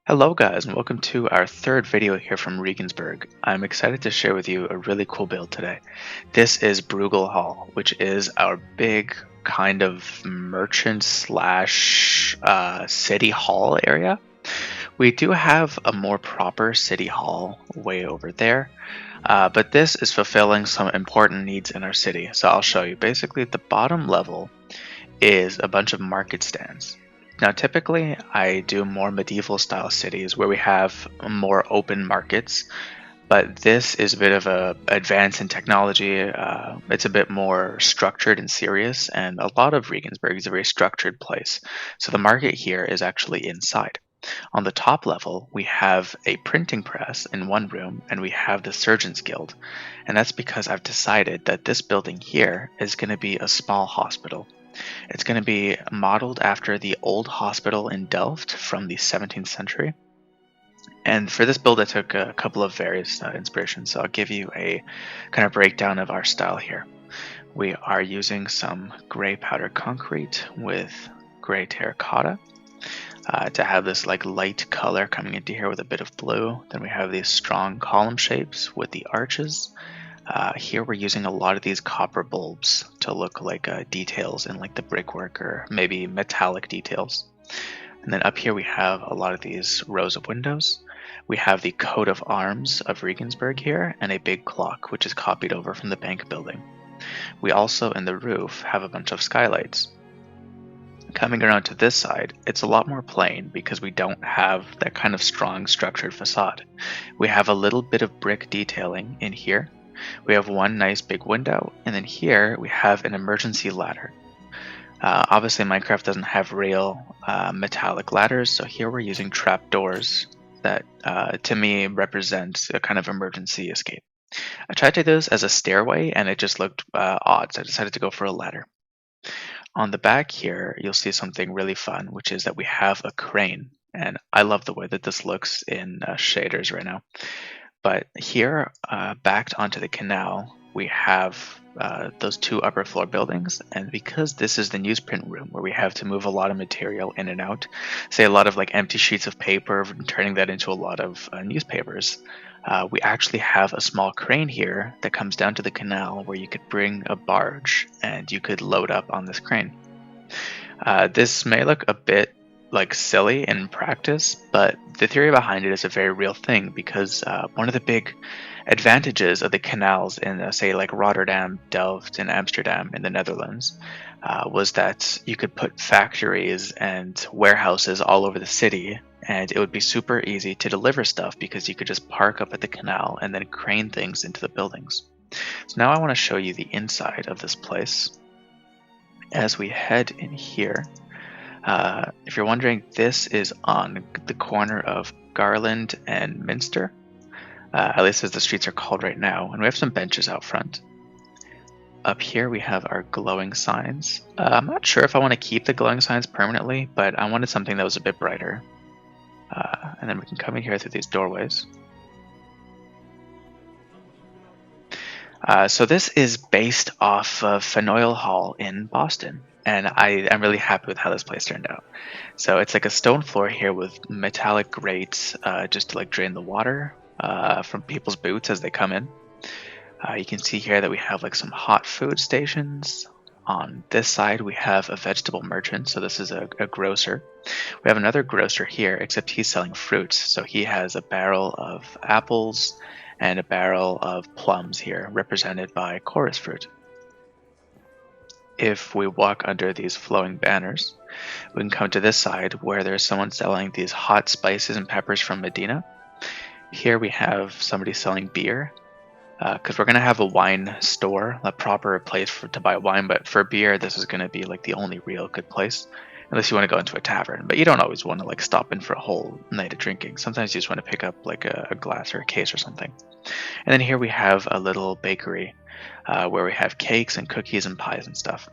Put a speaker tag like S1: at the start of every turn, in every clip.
S1: Hello guys and welcome to our third video here from Riegensberg. I'm excited to share with you a really cool build today. This is Bruegel Hall, which is our big kind of merchant slash city hall area. We do have a more proper city hall way over there, but this is fulfilling some important needs in our city. So I'll show you. Basically, the bottom level is a bunch of market stands. Now, typically, I do more medieval style cities where we have more open markets, but this is a bit of a advance in technology. It's a bit more structured and serious, and a lot of Regensburg is a very structured place. So the market here is actually inside. On the top level, we have a printing press in one room, and we have the Surgeons Guild. And that's because I've decided that this building here is going to be a small hospital. It's going to be modeled after the old hospital in Delft from the 17th century. And for this build, I took a couple of various inspirations. So I'll give you a kind of breakdown of our style here. We are using some gray powdered concrete with gray terracotta to have this like light color coming into here with a bit of blue. Then we have these strong column shapes with the arches. Here we're using a lot of these copper bulbs to look like details in like the brickwork or maybe metallic details. And then up here we have a lot of these rows of windows. We have the coat of arms of Regensburg here and a big clock which is copied over from the bank building. We also in the roof have a bunch of skylights. Coming around to this side, it's a lot more plain because we don't have that kind of strong structured facade. We have a little bit of brick detailing in here. We have one nice big window, and then here we have an emergency ladder. Obviously Minecraft doesn't have real metallic ladders, so here we're using trapdoors that to me represent a kind of emergency escape. I tried to do this as a stairway and it just looked odd, so I decided to go for a ladder. On the back here, you'll see something really fun, which is that we have a crane, and I love the way that this looks in shaders right now. But here, backed onto the canal, we have those two upper floor buildings. And because this is the newsprint room where we have to move a lot of material in and out, say a lot of like empty sheets of paper, turning that into a lot of newspapers, we actually have a small crane here that comes down to the canal where you could bring a barge and you could load up on this crane. This may look a bit like silly in practice, but the theory behind it is a very real thing because one of the big advantages of the canals in say like Rotterdam, Delft, and Amsterdam in the Netherlands was that you could put factories and warehouses all over the city, and it would be super easy to deliver stuff because you could just park up at the canal and then crane things into the buildings. So now I want to show you the inside of this place. As we head in here, if you're wondering, this is on the corner of Garland and Minster, at least as the streets are called right now, and we have some benches out front. Up here we have our glowing signs. I'm not sure if I want to keep the glowing signs permanently, but I wanted something that was a bit brighter. And then we can come in here through these doorways. So this is based off of Faneuil Hall in Boston, and I'm really happy with how this place turned out. So it's like a stone floor here with metallic grates just to like drain the water from people's boots as they come in. You can see here that we have like some hot food stations. On this side we have a vegetable merchant, so this is a grocer. We have another grocer here, except he's selling fruits, so he has a barrel of apples and a barrel of plums here, represented by chorus fruit. If we walk under these flowing banners, we can come to this side where there's someone selling these hot spices and peppers from Medina. Here we have somebody selling beer, because we're going to have a wine store, a proper place to buy wine, but for beer this is going to be like the only real good place, unless you want to go into a tavern. But you don't always want to like stop in for a whole night of drinking. Sometimes you just want to pick up like a glass or a case or something. And then here we have a little bakery where we have cakes and cookies and pies and stuff.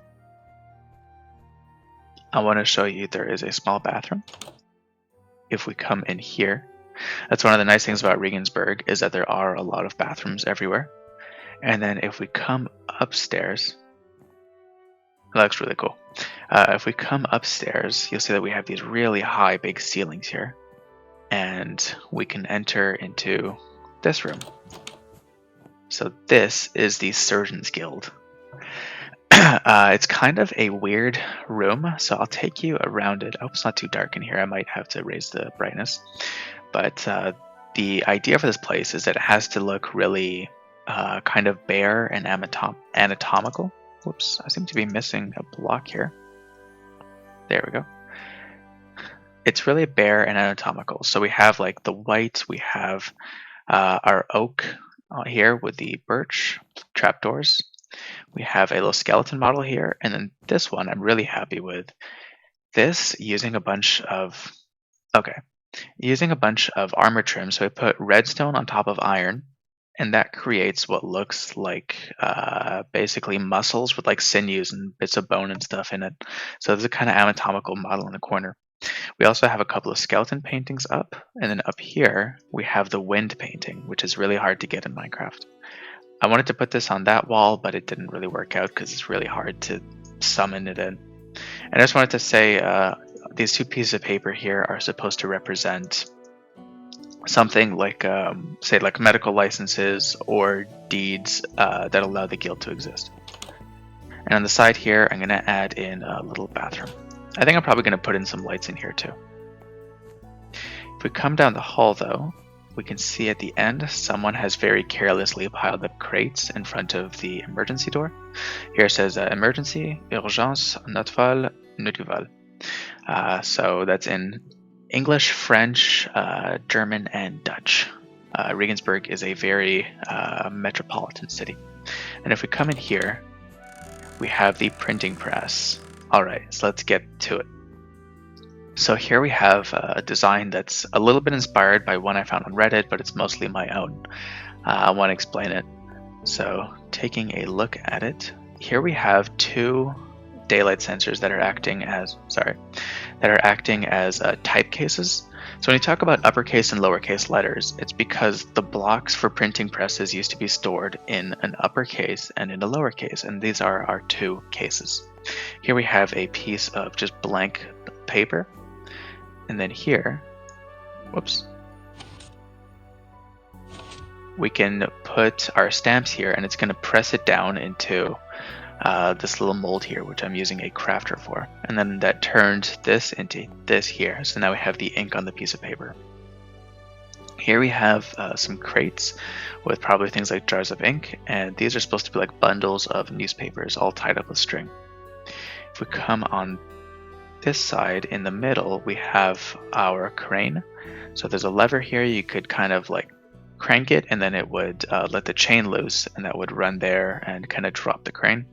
S1: I want to show you there is a small bathroom. If we come in here, that's one of the nice things about Regensburg, is that there are a lot of bathrooms everywhere. And then if we come upstairs, that looks really cool. If we come upstairs, you'll see that we have these really high big ceilings here. and we can enter into this room. So this is the Surgeon's Guild. It's kind of a weird room, so I'll take you around it. I hope it's not too dark in here. I might have to raise the brightness. But the idea for this place is that it has to look really kind of bare and anatomical. Whoops, I seem to be missing a block here. There we go. It's really bare and anatomical. So we have like the white, we have our oak here with the birch trapdoors. We have a little skeleton model here, and then this one I'm really happy with. This using a bunch of armor trim. So I put redstone on top of iron, and that creates what looks like basically muscles with like sinews and bits of bone and stuff in it. So there's a kind of anatomical model in the corner. We also have a couple of skeleton paintings up, and then up here we have the wind painting, which is really hard to get in Minecraft. I wanted to put this on that wall, but it didn't really work out because it's really hard to summon it in. And I just wanted to say these two pieces of paper here are supposed to represent something like, say, like medical licenses or deeds that allow the guild to exist. And on the side here, I'm going to add in a little bathroom. I think I'm probably going to put in some lights in here too. If we come down the hall though, we can see at the end someone has very carelessly piled up crates in front of the emergency door. Here it says emergency, urgence, notfall, notival. So that's in English, French, German, and Dutch. Riegensberg is a very metropolitan city. And if we come in here, we have the printing press. Alright, so let's get to it. So here we have a design that's a little bit inspired by one I found on Reddit, but it's mostly my own. I want to explain it. So taking a look at it, here we have two daylight sensors that are acting as type cases. So when you talk about uppercase and lowercase letters, it's because the blocks for printing presses used to be stored in an uppercase and in a lowercase, and these are our two cases. Here we have a piece of just blank paper. And then here, whoops, we can put our stamps here, and it's going to press it down into this little mold here, which I'm using a crafter for. And then that turned this into this here. So now we have the ink on the piece of paper. Here we have some crates with probably things like jars of ink, and these are supposed to be like bundles of newspapers all tied up with string. If we come on this side in the middle, we have our crane. So there's a lever here. You could kind of like crank it, and then it would let the chain loose, and that would run there and kind of drop the crane.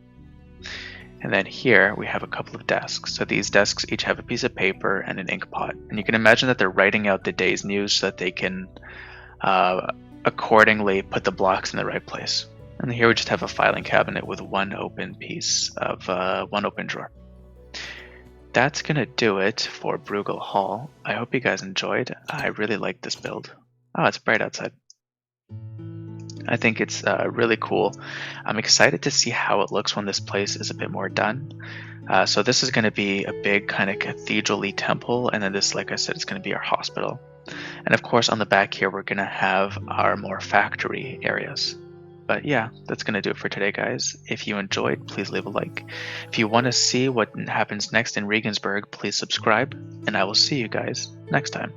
S1: And then here we have a couple of desks. So these desks each have a piece of paper and an ink pot, and you can imagine that they're writing out the day's news so that they can accordingly put the blocks in the right place. And here we just have a filing cabinet with one open drawer. That's gonna do it for Bruegel Hall. I hope you guys enjoyed. I really like this build. Oh, it's bright outside. I think it's really cool. I'm excited to see how it looks when this place is a bit more done. So this is going to be a big kind of cathedral-y temple, and then this, like I said, is going to be our hospital. And of course on the back here we're going to have our more factory areas. But yeah, that's going to do it for today, guys. If you enjoyed, please leave a like. If you want to see what happens next in Riegensberg, please subscribe, and I will see you guys next time.